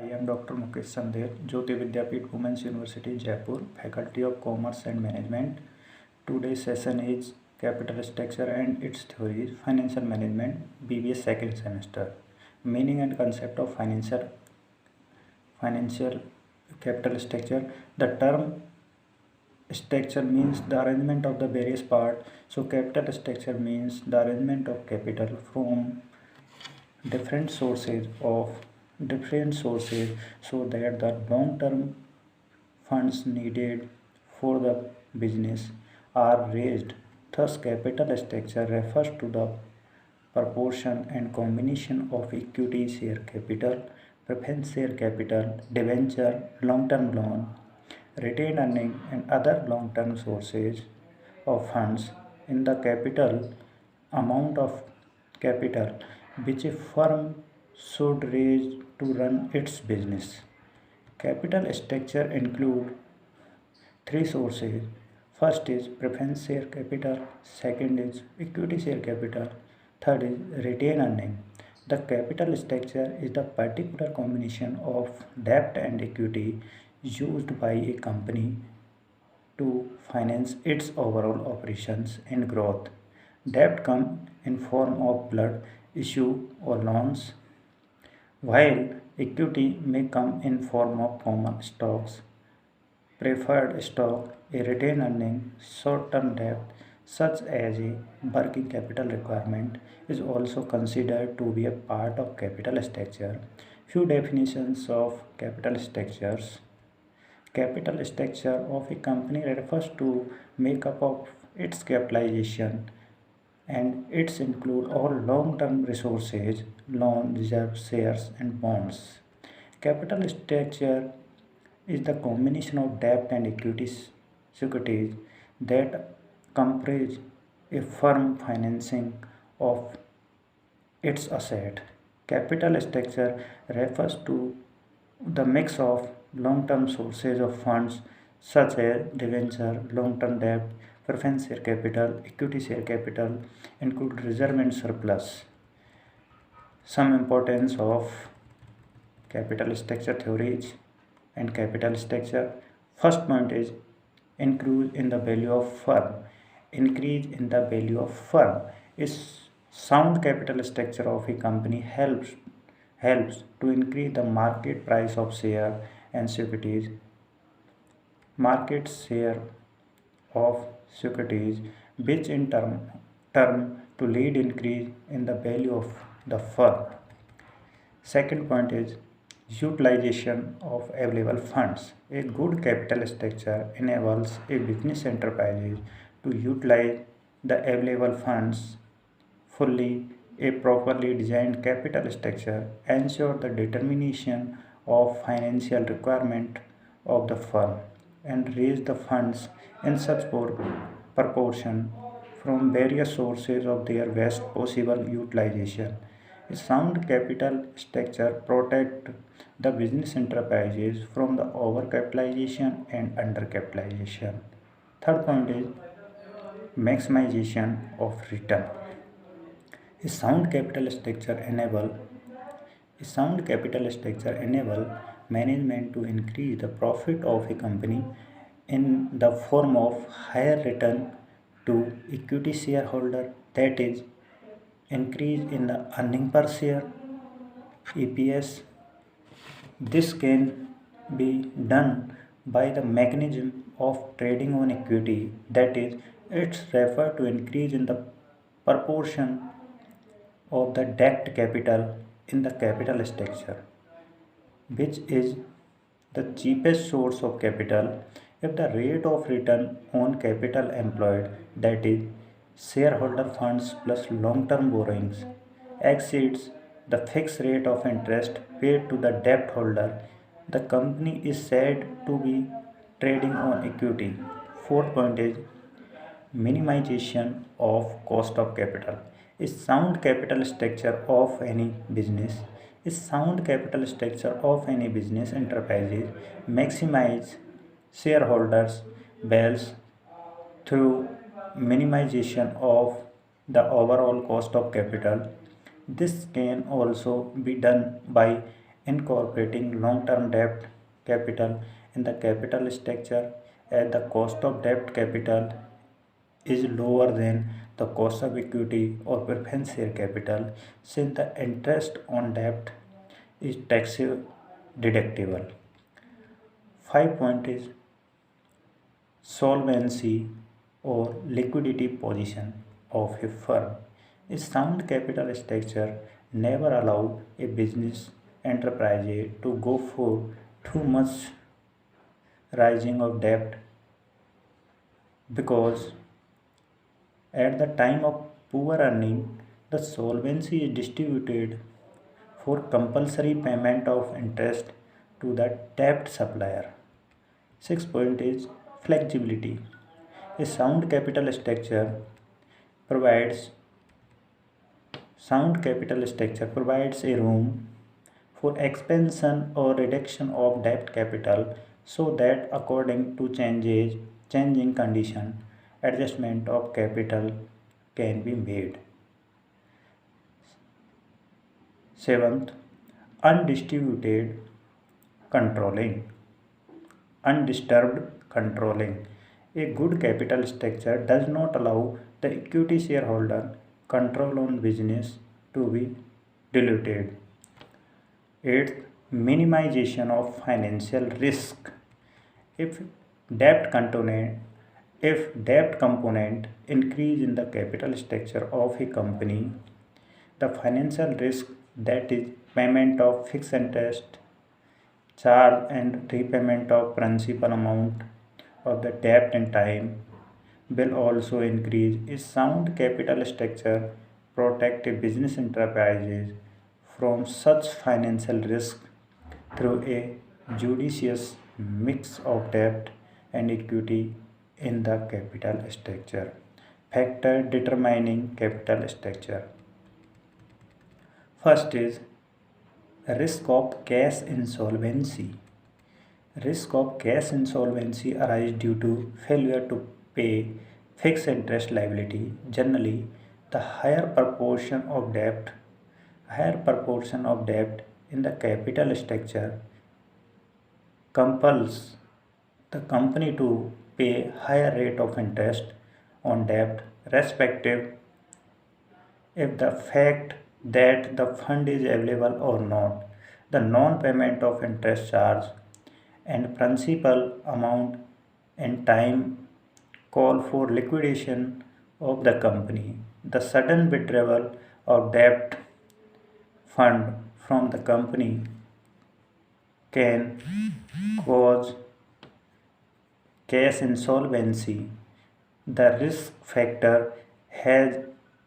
I am Dr. Mukesh Sandher, Jyoti Vidyapeeth Women's University, Jaipur, Faculty of Commerce and Management. Today's session is Capital Structure and its Theories, Financial Management, BBA second semester. Meaning and concept of financial capital structure. The term structure means the arrangement of the various parts. So capital structure means the arrangement of capital from different sources of different sources so that the long term funds needed for the business are raised. Thus capital structure refers to the proportion and combination of equity share capital, preference share capital, debenture, long term loan, retained earning and other long term sources of funds in the capital amount of capital which a firm should raise to run its business. Capital structure include three sources. First is preference share capital, second is equity share capital, third is retained earning. The capital structure is the particular combination of debt and equity used by a company to finance its overall operations and growth. Debt comes in form of blood issue or loans, while equity may come in form of common stocks, preferred stock, a retained earning, short-term debt, such as a working capital requirement, is also considered to be a part of capital structure. Few definitions of capital structures. Capital structure of a company refers to makeup of its capitalization and its include all long-term resources, loan, reserves, shares and bonds. Capital structure is the combination of debt and securities that comprise a firm financing of its asset. Capital structure refers to the mix of long-term sources of funds such as debenture, long-term debt, preference share capital, equity share capital, include reserve and surplus. Some importance of capital structure theories and capital structure. First point is increase in the value of firm. Increase in the value of firm is sound capital structure of a company helps to increase the market price of share and securities. Market share of securities which in term to lead increase in the value of the firm. Second point is utilization of available funds. A good capital structure enables a business enterprise to utilize the available funds fully. A properly designed capital structure ensures the determination of financial requirement of the firm and raise the funds in such proportion from various sources of their best possible utilization. A sound capital structure protects the business enterprises from the overcapitalization and undercapitalization. Third point is maximization of return. A sound capital structure enable management to increase the profit of a company in the form of higher return to equity shareholder, that is increase in the earning per share EPS. This can be done by the mechanism of trading on equity, that is it's referred to increase in the proportion of the debt capital in the capital structure, which is the cheapest source of capital. If the rate of return on capital employed, that is shareholder funds plus long-term borrowings, exceeds the fixed rate of interest paid to the debt holder, the company is said to be trading on equity. Fourth point is minimization of cost of capital. A sound capital structure of any business a sound capital structure of any business enterprises maximize shareholders values through minimization of the overall cost of capital. This can also be done by incorporating long-term debt capital in the capital structure as the cost of debt capital is lower than the cost of equity or preference share capital since the interest on debt is tax deductible. 5 point is solvency or liquidity position of a firm. A sound capital structure never allow a business enterprise to go for too much rising of debt because at the time of poor earning, the solvency is distributed for compulsory payment of interest to the debt supplier. 6 point is flexibility. A provides sound capital structure provides a room for expansion or reduction of debt capital so that according to changing condition adjustment of capital can be made. Seventh, undistributed controlling. Undisturbed controlling. A good capital structure does not allow the equity shareholder control on business to be diluted. Eighth, minimization of financial risk. If debt component if debt component increase in the capital structure of a company, the financial risk, that is payment of fixed interest charge and repayment of principal amount of the debt in time, will also increase. A sound capital structure protect a business enterprises from such financial risk through a judicious mix of debt and equity in the capital structure. Factor determining capital structure. First is risk of cash insolvency. Risk of cash insolvency arises due to failure to pay fixed interest liability. Generally, the higher proportion of debt in the capital structure compels the company to pay higher rate of interest on debt, respective if the fact that the fund is available or not. The non-payment of interest charge and principal amount and time call for liquidation of the company. The sudden withdrawal of debt fund from the company can cause cash insolvency. The risk factor has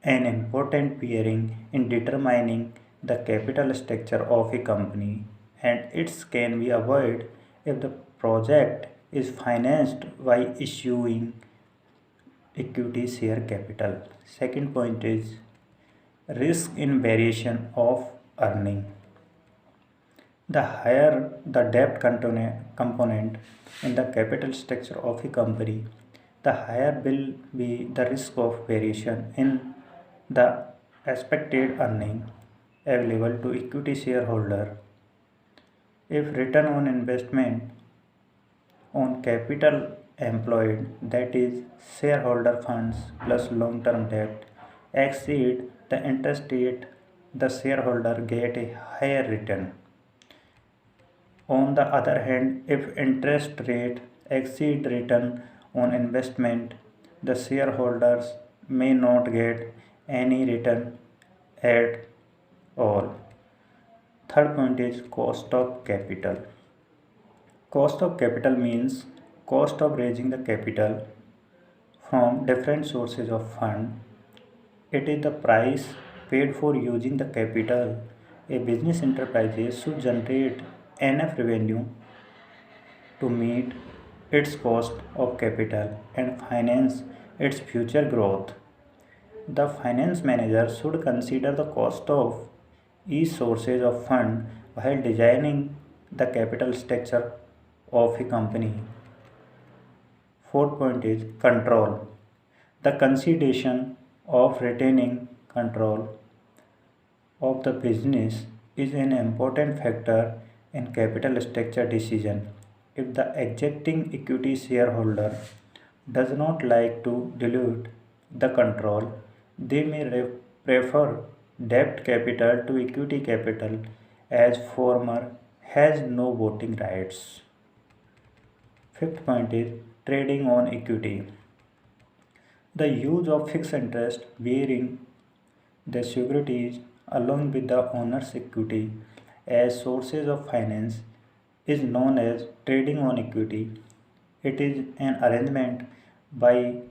an important bearing in determining the capital structure of a company, and it can be avoided if the project is financed by issuing equity share capital. Second point is risk in variation of earning. The higher the debt component in the capital structure of a company, the higher will be the risk of variation in the expected earning available to equity shareholder. If return on investment on capital employed, that is shareholder funds plus long-term debt, exceed the interest rate, the shareholder get a higher return. On the other hand, if interest rate exceed return on investment, the shareholders may not get any return at all. Third point is cost of capital. Cost of capital means cost of raising the capital from different sources of fund. It is the price paid for using the capital. A business enterprise should generate enough revenue to meet its cost of capital and finance its future growth. The finance manager should consider the cost of each sources of fund while designing the capital structure of a company. Fourth point is control. The consideration of retaining control of the business is an important factor in capital structure decision. If the exacting equity shareholder does not like to dilute the control, they may prefer debt capital to equity capital as former has no voting rights. Fifth point is trading on equity. The use of fixed interest bearing the securities along with the owner's equity as sources of finance is known as trading on equity. It is an arrangement by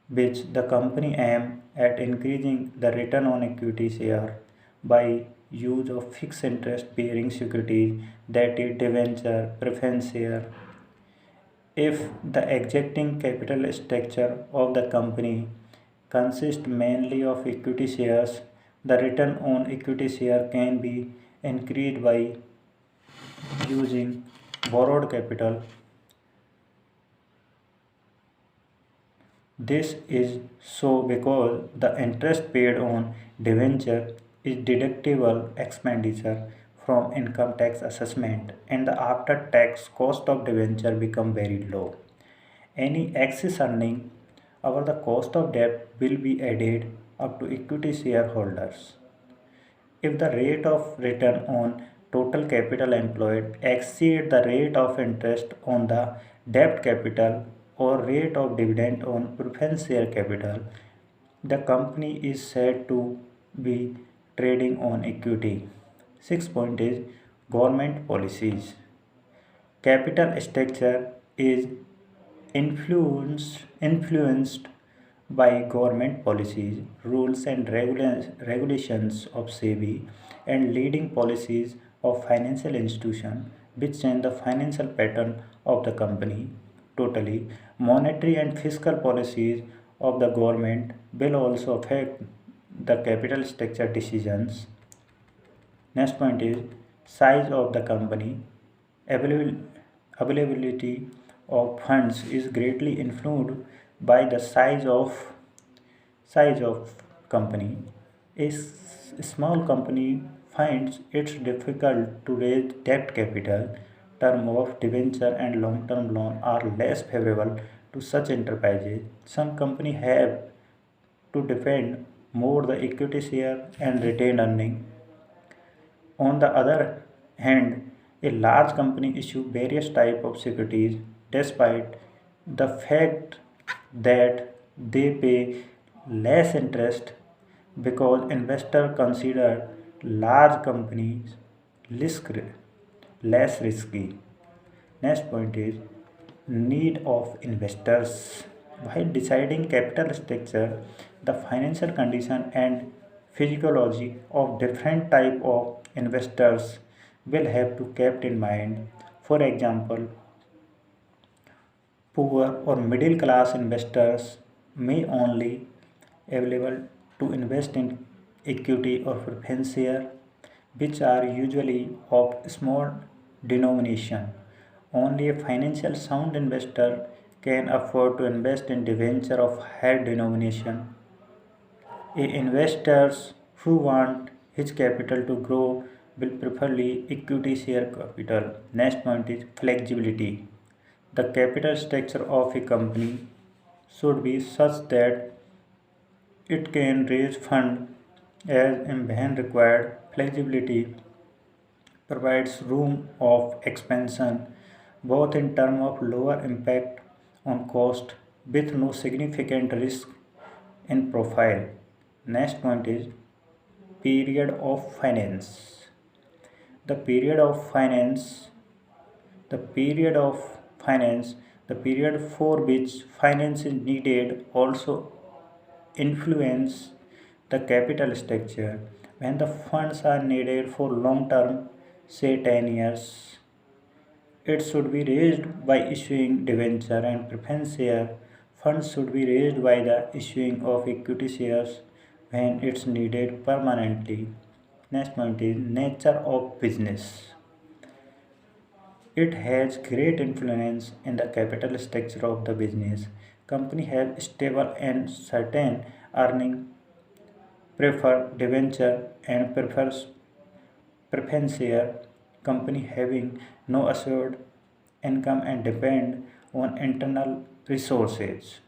which the company aims at increasing the return on equity share by use of fixed interest bearing securities, that is debenture, preference share. If the exacting capital structure of the company consists mainly of equity shares, the return on equity share can be increased by using borrowed capital. This is so because the interest paid on debenture is deductible expenditure from income tax assessment and the after tax cost of debenture become very low. Any excess earning over the cost of debt will be added up to equity shareholders. If the rate of return on total capital employed exceeds the rate of interest on the debt capital or rate of dividend on preference share capital, the company is said to be trading on equity. Sixth point is government policies. Capital structure is influenced by government policies, rules and regulations of SEBI and leading policies of financial institutions which change the financial pattern of the company. Totally, monetary and fiscal policies of the government will also affect the capital structure decisions. Next point is size of the company. Available, Availability of funds is greatly influenced by the size of company. Small company finds it difficult to raise debt capital. Term of debenture and long-term loan are less favorable to such enterprises. Some companies have to defend more the equity share and retain earning. On the other hand, a large company issue various types of securities despite the fact that they pay less interest because investors consider large companies risk, less risky. Next point is need of investors. While deciding capital structure, the financial condition and physiology of different type of investors will have to kept in mind. For example, poor or middle class investors may only available to invest in equity or preference share, which are usually of small denomination. Only a financial sound investor can afford to invest in debenture of higher denomination. Investors who want his capital to grow will preferably equity share capital. Next point is flexibility. The capital structure of a company should be such that it can raise funds as and when required. Flexibility provides room of expansion both in terms of lower impact on cost with no significant risk in profile. Next point is period of finance. The period of finance, the period of finance, the period for which finance is needed also influence the capital structure. When the funds are needed for long term, say 10 years, it should be raised by issuing debenture and preference share. Funds should be raised by the issuing of equity shares when it's needed permanently. Next point is nature of business. It has great influence in the capital structure of the business. Company have stable and certain earning prefer debenture and prefers preference share, company having no assured income and depend on internal resources.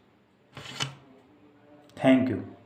Thank you.